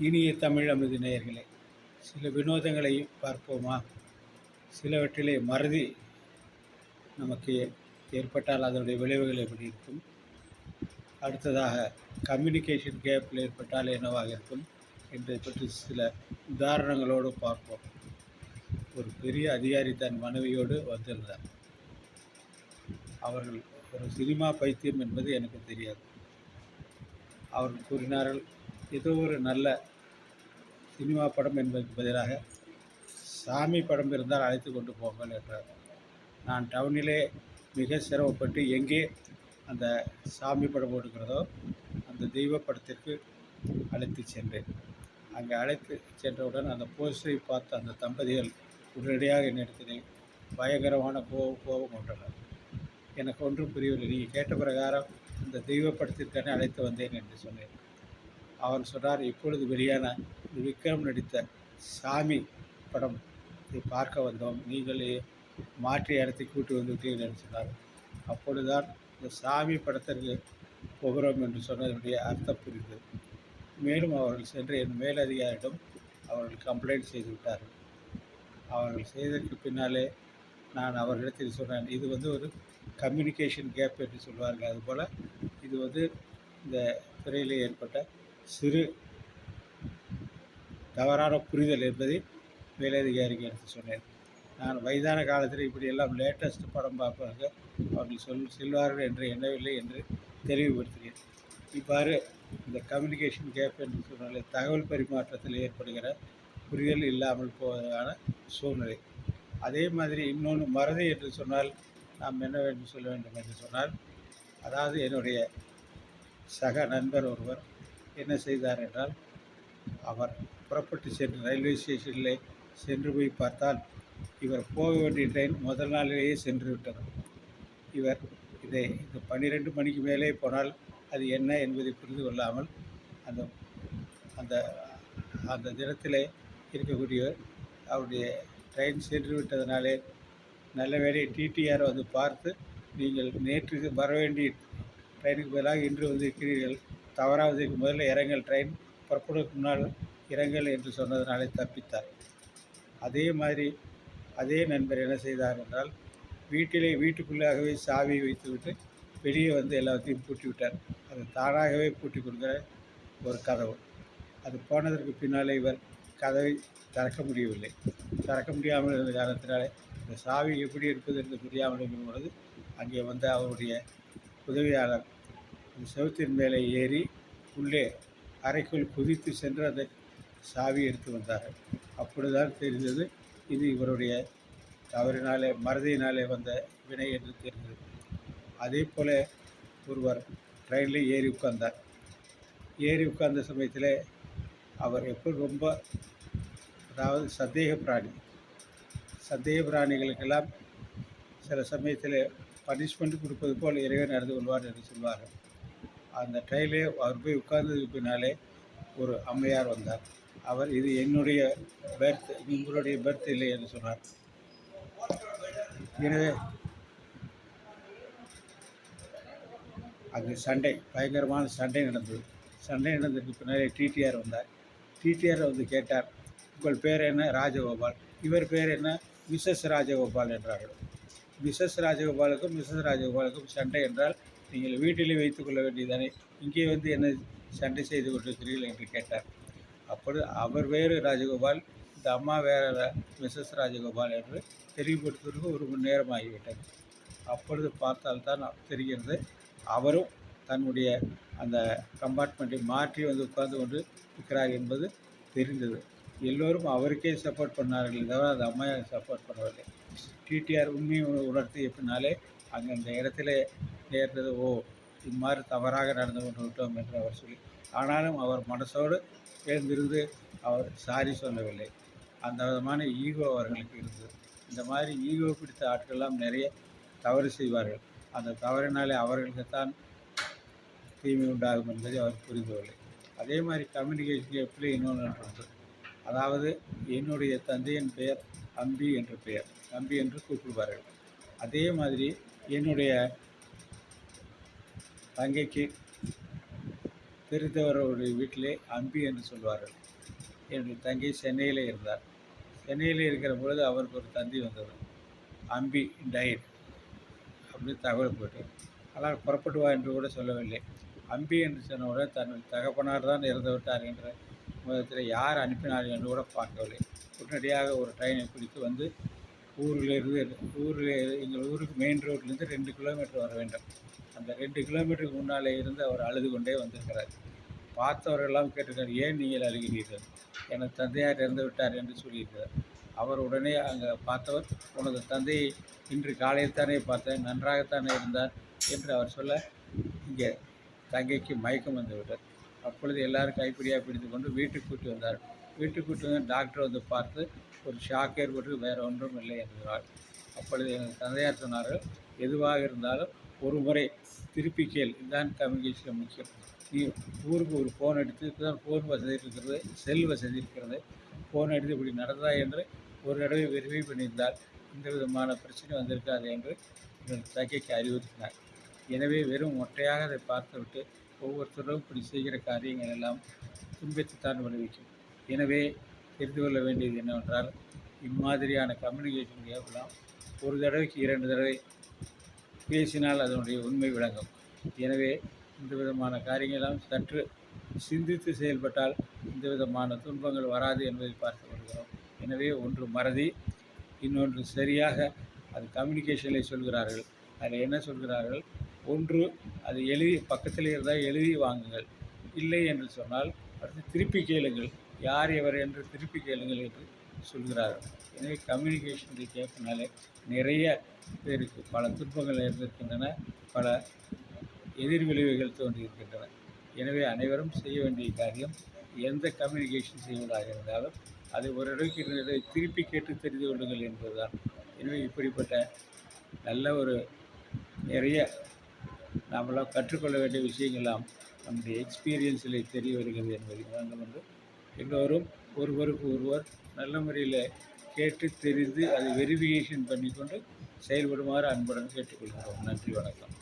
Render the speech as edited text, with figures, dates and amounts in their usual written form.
இனிய தமிழ் அமுது நேயர்களே, சில வினோதங்களை பார்ப்போமா? சிலவற்றிலே மறதி நமக்கு ஏற்பட்டால் அதனுடைய விளைவுகள் எப்படி இருக்கும்? அடுத்ததாக கம்யூனிகேஷன் கேப்பில் ஏற்பட்டால் என்னவாக இருக்கும் என்பதை பற்றி சில உதாரணங்களோடு பார்ப்போம். ஒரு பெரிய அதிகாரி தன் மனைவியோடு வந்திருந்தார். அவர்கள் ஒரு சினிமா பைத்தியம் என்பது எனக்கு தெரியாது. அவர்கள் கூறினார்கள், ஏதோ ஒரு நல்ல சினிமா படம் என்பதற்கு பதிலாக சாமி படம் இருந்தால் அழைத்து கொண்டு போங்கள் என்றார். நான் டவுனிலே மிக சிரமப்பட்டு எங்கே அந்த சாமி படம் ஓடுகிறதோ அந்த தெய்வ படத்திற்கு அழைத்து சென்றேன். அங்கே அழைத்து சென்றவுடன் அந்த போஸ்டரை பார்த்த அந்த தம்பதிகள் உடனடியாக என்னிடத்தில் பயங்கரமான கோபம் கொண்டனர். எனக்கு ஒன்றும் புரியவில்லை. நீங்கள் கேட்ட பிரகாரம் அந்த தெய்வ படத்திற்கான அழைத்து வந்தேன் என்று சொன்னேன். அவர் சொன்னார், இப்பொழுது வெளியான விக்ரம் நடித்த சாமி படம் பார்க்க வந்தோம், நீங்கள் மாற்றி இடத்தை கூட்டி வந்து விட்டீர்கள் என்று சொன்னார். அப்பொழுதுதான் இந்த சாமி படத்திற்கு போகிறோம் என்று சொன்னதனுடைய அர்த்தம் புரிந்தது. மேலும் அவர்கள் சென்று என் மேலதிகாரியிடம் அவர்கள் கம்ப்ளைண்ட் செய்து விட்டார்கள். அவர்கள் செய்ததற்கு பின்னாலே நான் அவர்களிடத்தில் சொன்னேன், இது ஒரு கம்யூனிகேஷன் கேப் என்று சொல்வார்கள். அதுபோல் இது இந்த துறையில் ஏற்பட்ட சிறு தவறான புரிதல் என்பதை மேலதிகாரிக்கு எடுத்து சொன்னேன். நான் வயதான காலத்தில் இப்படியெல்லாம் லேட்டஸ்ட் படம் பார்ப்பதற்கு அவர்கள் செல்வார்கள் என்று எண்ணவில்லை என்று தெளிவுபடுத்தினேன். இவ்வாறு இந்த கம்யூனிகேஷன் கேப் என்று சொன்னாலே தகவல் பரிமாற்றத்தில் ஏற்படுகிற புரிதல் இல்லாமல் போவதான சூழ்நிலை. அதே மாதிரி இன்னொன்று மறதி என்று சொன்னால் நாம் என்ன வேண்டும் சொல்ல வேண்டும் என்று சொன்னால், அதாவது என்னுடைய சக நண்பர் ஒருவர் என்ன செய்தார் என்றால், அவர் புறப்பட்டு சென்று ரயில்வே ஸ்டேஷனில் சென்று போய் பார்த்தால் இவர் போக வேண்டிய ட்ரெயின் முதல் நாளிலேயே சென்று விட்டது. இவர் இந்த 12 மணிக்கு மேலே போனால் அது என்ன என்பதை புரிந்து கொள்ளாமல் அந்த அந்த அந்த தினத்திலே இருக்கக்கூடியவர் அவருடைய ட்ரெயின் சென்று விட்டதனாலே நல்ல வேளை டிடிஆர் வந்து பார்த்து, நீங்கள் நேற்று வர வேண்டிய ட்ரெயினுக்கு பதிலாக இன்று வந்திருக்கிறீர்கள், தவறாவதற்கு முதல்ல இறங்கல், ட்ரெயின் புறப்படுவதற்கு முன்னால் இறங்கல் என்று சொன்னதனாலே தப்பித்தார். அதே மாதிரி அதே நண்பர் என்ன செய்தார் என்றால், வீட்டுக்குள்ளாகவே சாவியை வைத்துவிட்டு வெளியே வந்து எல்லாத்தையும் பூட்டிவிட்டார். அது தானாகவே பூட்டி கொடுக்கிற ஒரு கதவு. அது போனதற்கு பின்னாலே இவர் கதவை திறக்க முடியவில்லை. திறக்க முடியாமல் இருந்த காரணத்தினாலே இந்த சாவி எப்படி இருப்பது என்று தெரியாமல் இருக்கும் பொழுது அங்கே வந்து அவருடைய உதவியாளர் அந்த செவுத்தின் மேலே ஏறி உள்ளே அறைக்குள் குதித்து சென்று அந்த சாவி எடுத்து வந்தார்கள். அப்படிதான் தெரிந்தது இது இவருடைய தவறினாலே மறதியினாலே வந்த வினை என்று தெரிந்தது. அதே போல் ஒருவர் ட்ரெயினில் ஏறி உட்கார்ந்தார். ஏறி உட்கார்ந்த சமயத்தில் அவர் ரொம்ப அதாவது சந்தேக பிராணிகளுக்கெல்லாம் சில சமயத்தில் பனிஷ்மெண்ட் கொடுப்பது போல் இறைவன் நடந்து கொள்வார் என்று சொல்வார்கள். அந்த ட்ரெயிலே அவர் போய் உட்கார்ந்ததுக்கு பின்னாலே ஒரு அம்மையார் வந்தார். அவர், இது என்னுடைய பெர்த், உங்களுடைய பெர்த் இல்லை என்று சொன்னார். எனவே அங்கு பயங்கரமான சண்டை நடந்தது. சண்டை நடந்ததுக்கு பின்னாலே டிடிஆர் வந்தார். டிடிஆர் வந்து கேட்டார், உங்கள் பேர் என்ன? ராஜகோபால். இவர் பேர் என்ன? மிஸ்ஸஸ் ராஜகோபால் என்றார்கள். மிஸ்ஸஸ் ராஜகோபாலுக்கும் சண்டை என்றால் நீங்கள் வீட்டிலே வைத்துக்கொள்ள வேண்டியதானே, இங்கே வந்து என்ன சண்டை செய்து கொண்டிருக்கிறீர்கள் என்று கேட்டார். அப்பொழுது அவர் வேறு ராஜகோபால், இந்த அம்மா வேறு மிஸ்ஸஸ் ராஜகோபால் என்று தெளிவுபடுத்துவதற்கு 1 மணி நேரம் ஆகிவிட்டது. அப்பொழுது பார்த்தால்தான் தெரிகிறது, அவரும் தன்னுடைய அந்த கம்பார்ட்மெண்ட்டை மாற்றி வந்து உட்கார்ந்து கொண்டு இருக்கிறார் என்பது தெரிந்தது. எல்லோரும் அவருக்கே சப்போர்ட் பண்ணார்கள், தவிர அந்த அம்மையை சப்போர்ட் பண்ணவில்லை. டிடிஆர் உண்மையை உணர்த்திய பின்னாலே அங்கே அந்த இடத்திலே நேர்ந்தது, இம்மாதிரி தவறாக நடந்து கொண்டு விட்டோம் என்று அவர் சொல்லி, ஆனாலும் அவர் மனசோடு எழுந்திருந்து அவர் சாரி சொல்லவில்லை. அந்த விதமான ஈகோ அவர்களுக்கு இருந்தது. இந்த மாதிரி ஈகோ பிடித்த ஆட்கள்லாம் நிறைய தவறு செய்வார்கள். அந்த தவறினாலே அவர்களுக்குத்தான் தீமை உண்டாகும் என்பதை அவர் புரிந்துவில்லை. அதே மாதிரி கம்யூனிகேஷன் எப்படி இன்னொன்று உண்டு. அதாவது என்னுடைய தந்தையின் பெயர் அம்பி என்று கூப்பிடுவார்கள். அதே மாதிரி என்னுடைய தங்கைக்கு தெரிந்தவருடைய வீட்டிலே அம்பி என்று சொல்வார்கள். என்னுடைய தங்கை சென்னையிலே இருந்தார். சென்னையிலே இருக்கிற பொழுது அவருக்கு ஒரு தந்தி வந்தது. அம்பி டயட் அப்படின்னு தகவல் போட்டு, ஆனால் புறப்பட்டு வா என்று கூட சொல்லவில்லை. அம்பி என்று சொன்னவுடன் தன் தகப்பனார் தான் இறந்து விட்டார் என்ற முதலத்தில் யார் அனுப்பினார்கள் என்று கூட பார்க்கவில்லை. உடனடியாக ஒரு ட்ரெயினை பிடித்து வந்து ஊரில் எங்கள் ஊருக்கு மெயின் ரோட்லேருந்து 2 கிலோமீட்டர் வர வேண்டும். அந்த 2 கிலோமீட்டருக்கு முன்னாலே இருந்து அவர் அழுது கொண்டே வந்திருக்கிறார். பார்த்தவரெல்லாம் கேட்டிருக்கார், ஏன் நீங்கள் அழுகிறீர்கள்? எனது தந்தையார் இறந்து விட்டார் என்று சொல்லியிருக்கிறார். அவர் உடனே அங்கே பார்த்தவர், உனது தந்தையை இன்று காலையில் தானே பார்த்தேன், நன்றாகத்தானே இருந்தார் என்று அவர் சொல்ல, இங்கே தங்கைக்கு மயக்கம் வந்து விட்டார். அப்பொழுது எல்லாரும் கைப்பிடியாக பிடித்து கொண்டு வீட்டுக்கு கூட்டி வந்தார். வீட்டுக்கு கூட்டி வந்து டாக்டர் வந்து பார்த்து ஒரு ஷாக் ஏற்பட்டு வேறு ஒன்றும் இல்லை என்கிறார். அப்பொழுது எங்கள் தந்தையார் சொன்னார்கள், எதுவாக இருந்தாலும் ஒரு முறை திருப்பி கேள், இதுதான் கம்யூனிகேஷன் முக்கியம். நீ ஊருக்கு ஒரு ஃபோன் எடுத்து, இப்போ தான் ஃபோன் வசதி இருக்கிறது, செல் வசதி இருக்கிறது, ஃபோன் எடுத்து இப்படி நடந்ததா என்று ஒரு தடவை வெரிஃபை பண்ணியிருந்தால் இந்த விதமான பிரச்சனை வந்திருக்காது என்று எங்கள் தங்கைக்கு அறிவுறுத்தினார். எனவே வெறும் மொட்டையாக அதை பார்த்துவிட்டு ஒவ்வொருத்தரும் இப்படி செய்கிற காரியங்கள் எல்லாம் துன்பத்தைத்தான் விளைவிக்கும். எனவே தெரிந்து கொள்ள வேண்டியது என்னவென்றால், இம்மாதிரியான கம்யூனிகேஷன் கேப்லாம் ஒரு தடவைக்கு 2 தடவை பேசினால் அதனுடைய உண்மை விளங்கும். எனவே இந்த விதமான காரியங்களெல்லாம் சற்று சிந்தித்து செயல்பட்டால் இந்த விதமான துன்பங்கள் வராது என்பதை பார்த்து வருகிறோம். எனவே ஒன்று மறதி, இன்னொன்று சரியாக அது கம்யூனிகேஷனில் சொல்கிறார்கள். அதில் என்ன சொல்கிறார்கள்? ஒன்று அது எழுதி பக்கத்தில் இருந்தால் எழுதி வாங்குங்கள், இல்லை என்று சொன்னால் அடுத்து திருப்பி கேளுங்கள், யார் எவர் என்று திருப்பி கேளுங்கள் என்று சொல்கிறார்கள். எனவே கம்யூனிகேஷன் கேட்பனாலே நிறைய பேருக்கு பல துன்பங்கள் இருந்திருக்கின்றன, பல எதிர்விளைவுகள் தோன்றியிருக்கின்றன. எனவே அனைவரும் செய்ய வேண்டிய காரியம், எந்த கம்யூனிகேஷன் செய்வதாக இருந்தாலும் அதை ஒரு இடத்துக்கு 2 தடவை திருப்பி கேட்டு தெரிந்து கொள்ளுங்கள் என்பதுதான். எனவே இப்படிப்பட்ட நல்ல ஒரு நிறைய நாமெல்லாம் கற்றுக்கொள்ள வேண்டிய விஷயங்கள்லாம் நம்முடைய எக்ஸ்பீரியன்ஸில் தெரிய வருகிறது என்பதை உணர்ந்து கொண்டு எல்லோரும் ஒருவருக்கு ஒருவர் நல்ல முறையில் கேட்டு தெரிந்து அதை வெரிஃபிகேஷன் பண்ணிக்கொண்டு செயல்படுமாறு அன்புடன் கேட்டுக்கொள்கிறோம். நன்றி, வணக்கம்.